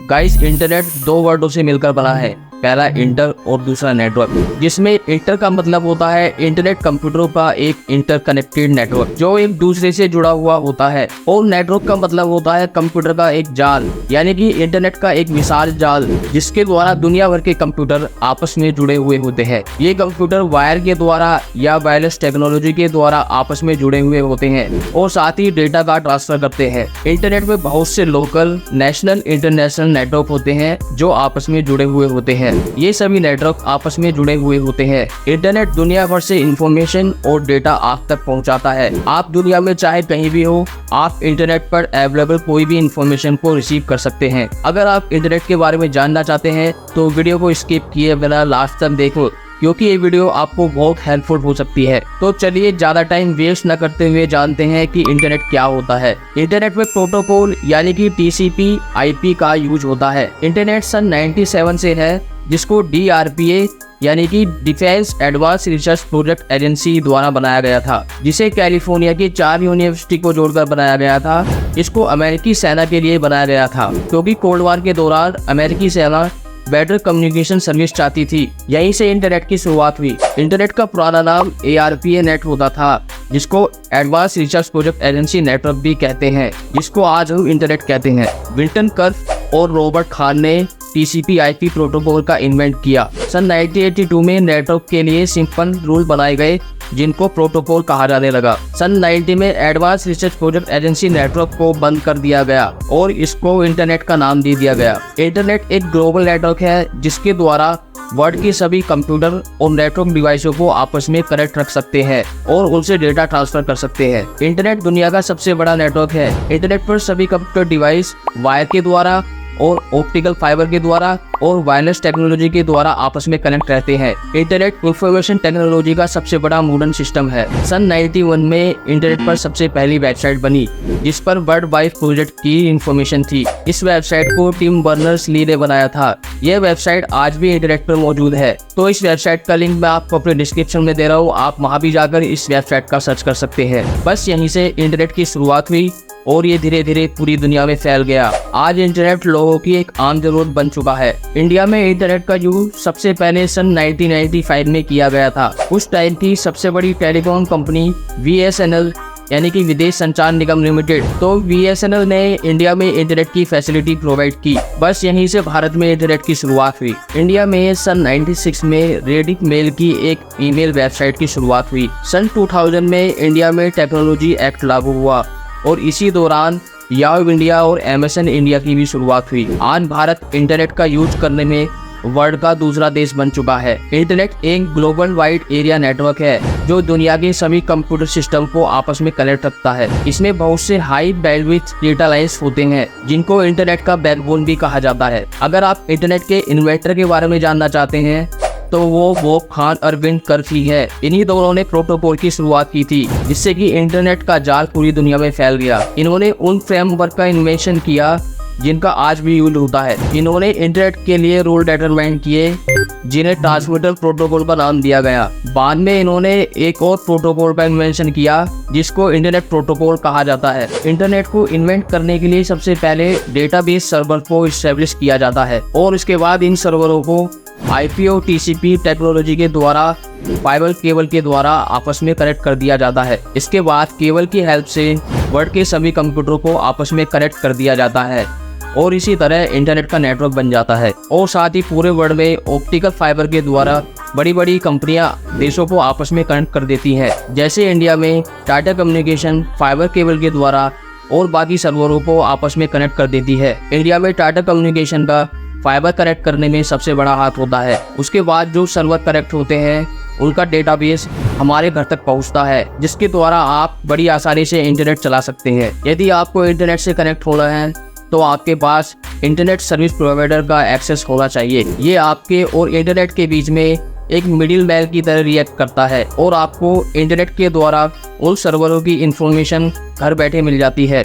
Guys, internet दो वर्डों से मिलकर बना है, पहला इंटर और दूसरा नेटवर्क। जिसमें इंटर का मतलब होता है इंटरनेट कंप्यूटरों का एक इंटरकनेक्टेड नेटवर्क जो एक दूसरे से जुड़ा हुआ होता है, और नेटवर्क का मतलब होता है कंप्यूटर का एक जाल, यानी कि इंटरनेट का एक विशाल जाल जिसके द्वारा दुनिया भर के कंप्यूटर आपस में जुड़े हुए होते हैं। ये कंप्यूटर वायर के द्वारा या वायरलेस टेक्नोलॉजी के द्वारा आपस में जुड़े हुए होते हैं और साथ ही डेटा का ट्रांसफर करते हैं। इंटरनेट में बहुत से लोकल, नेशनल, इंटरनेशनल नेटवर्क होते हैं जो आपस में जुड़े हुए होते हैं। ये सभी नेटवर्क आपस में जुड़े हुए होते हैं। इंटरनेट दुनिया भर से इंफॉर्मेशन और डेटा आप तक पहुंचाता है। आप दुनिया में चाहे कहीं भी हो, आप इंटरनेट पर अवेलेबल कोई भी इंफॉर्मेशन को रिसीव कर सकते हैं। अगर आप इंटरनेट के बारे में जानना चाहते हैं तो वीडियो को स्किप किए बिना लास्ट तक देखो, क्योंकि ये वीडियो आपको बहुत हेल्पफुल हो सकती है। तो चलिए ज्यादा टाइम वेस्ट न करते हुए जानते हैं कि इंटरनेट क्या होता है। इंटरनेट में प्रोटोकॉल यानी कि TCP IP का यूज होता है। इंटरनेट सन 97 से है, जिसको DRPA यानी कि defence advance research project agency द्वारा बनाया गया था, जिसे कैलिफोर्निया की 4 यूनिवर्सिटी को जोड़कर बनाया गया था। इसको अमेरिकी सेना के लिए बनाया गया था, क्योंकि कोल्ड वॉर के दौरान अमेरिकी सेना बेटर कम्युनिकेशन सर्विस चाहती थी। यहीं से इंटरनेट की शुरुआत हुई। इंटरनेट का पुराना नाम ARPA नेट होता था, जिसको advance research project agency network भी कहते हैं, जिसको आज हम इंटरनेट कहते हैं। विल्टन कर्फ और रॉबर्ट खान ने TCP IP प्रोटोकॉल का इन्वेंट किया। सन 1982 में नेटवर्क के लिए सिंपल रूल बनाए गए, जिनको प्रोटोकॉल कहा जाने लगा। सन 90 में advance research project agency network को बंद कर दिया गया और इसको इंटरनेट का नाम दे दिया गया। इंटरनेट एक ग्लोबल नेटवर्क है, जिसके द्वारा वर्ल्ड के सभी कंप्यूटर और नेटवर्क डिवाइसों को आपस में कनेक्ट रख सकते हैं और उनसे डेटा ट्रांसफर कर सकते हैं। इंटरनेट दुनिया का सबसे बड़ा नेटवर्क है। इंटरनेट पर सभी कंप्यूटर डिवाइस वायर के द्वारा और ऑप्टिकल फाइबर के द्वारा और वायरलेस टेक्नोलॉजी के द्वारा आपस में कनेक्ट रहते हैं। इंटरनेट इंफॉर्मेशन टेक्नोलॉजी का सबसे बड़ा मॉडर्न सिस्टम है। सन 91 में इंटरनेट पर सबसे पहली वेबसाइट बनी, जिस पर वर्ल्ड वाइड प्रोजेक्ट की इंफॉर्मेशन थी। इस वेबसाइट को टिम बर्नर्स-ली ने बनाया था। यह वेबसाइट आज भी इंटरनेट पर मौजूद है। तो इस वेबसाइट का लिंक मैं आपको अपने डिस्क्रिप्शन में दे रहा हूँ, आप वहाँ भी जाकर इस वेबसाइट का सर्च कर सकते हैं। बस यहीं से इंटरनेट की शुरुआत हुई और ये धीरे धीरे पूरी दुनिया में फैल गया। आज इंटरनेट लोगों की एक आम जरूरत बन चुका है। इंडिया में इंटरनेट का यूज सबसे पहले सन 1995 में किया गया था। उस टाइम की सबसे बड़ी टेलीकॉम कंपनी VSNL यानी कि विदेश संचार निगम लिमिटेड, तो VSNL ने इंडिया में इंटरनेट की फैसिलिटी प्रोवाइड की। बस यहीं से भारत में इंटरनेट की शुरुआत हुई। इंडिया में सन 96 में रेडिट मेल की एक ईमेल वेबसाइट की शुरुआत हुई। सन 2000 में इंडिया में टेक्नोलॉजी एक्ट लागू हुआ और इसी दौरान याहू इंडिया और MSN इंडिया की भी शुरुआत हुई। आज भारत इंटरनेट का यूज करने में वर्ल्ड का दूसरा देश बन चुका है। इंटरनेट एक ग्लोबल वाइड एरिया नेटवर्क है जो दुनिया के सभी कंप्यूटर सिस्टम को आपस में कनेक्ट रखता है। इसमें बहुत से हाई बैंडविड्थ डेटा लाइंस होते हैं, जिनको इंटरनेट का बैकबोन भी कहा जाता है। अगर आप इंटरनेट के इन्वेंटर के बारे में जानना चाहते हैं तो वो बॉब खान और विल्टन कर्फ ही है। इन्हीं दोनों ने प्रोटोकॉल की शुरुआत की थी, जिससे कि इंटरनेट का जाल पूरी दुनिया में फैल गया। इन्होंने उन फ्रेमवर्क का इन्वेंशन किया जिनका आज भी यूज होता है। इन्होंने इंटरनेट के लिए रूल डिटरमाइन किए, जिन्हें ट्रांसमीटर प्रोटोकॉल का नाम दिया गया। बाद में इन्होंने एक और प्रोटोकॉल का इन्वेंशन किया, जिसको इंटरनेट प्रोटोकॉल कहा जाता है। इंटरनेट को इन्वेंट करने के लिए सबसे पहले डेटाबेस सर्वर को इस्टेब्लिश किया जाता है और इसके बाद इन सर्वरों को IP और TCP टेक्नोलॉजी के द्वारा फाइबर केबल के द्वारा आपस में कनेक्ट कर दिया जाता है। इसके बाद केबल की हेल्प से वर्ल्ड के सभी कंप्यूटरों को आपस में कनेक्ट कर दिया जाता है और इसी तरह इंटरनेट का नेटवर्क बन जाता है। और साथ ही पूरे वर्ल्ड में ऑप्टिकल फाइबर के द्वारा बड़ी बड़ी कंपनियां देशों को आपस में कनेक्ट कर देती हैं। जैसे इंडिया में टाटा कम्युनिकेशन फाइबर केबल के द्वारा और बाकी सर्वरों को आपस में कनेक्ट कर देती है। इंडिया में टाटा कम्युनिकेशन का फाइबर कनेक्ट करने में सबसे बड़ा हाथ होता है। उसके बाद जो सर्वर कनेक्ट होते हैं, उनका डेटाबेस हमारे घर तक पहुंचता है, जिसके द्वारा आप बड़ी आसानी से इंटरनेट चला सकते हैं। यदि आपको इंटरनेट से कनेक्ट होना है तो आपके पास इंटरनेट सर्विस प्रोवाइडर का एक्सेस होना चाहिए। ये आपके और इंटरनेट के बीच में एक मिडिल मैन की तरह रिएक्ट करता है और आपको इंटरनेट के द्वारा उन सर्वरों की इंफॉर्मेशन घर बैठे मिल जाती है।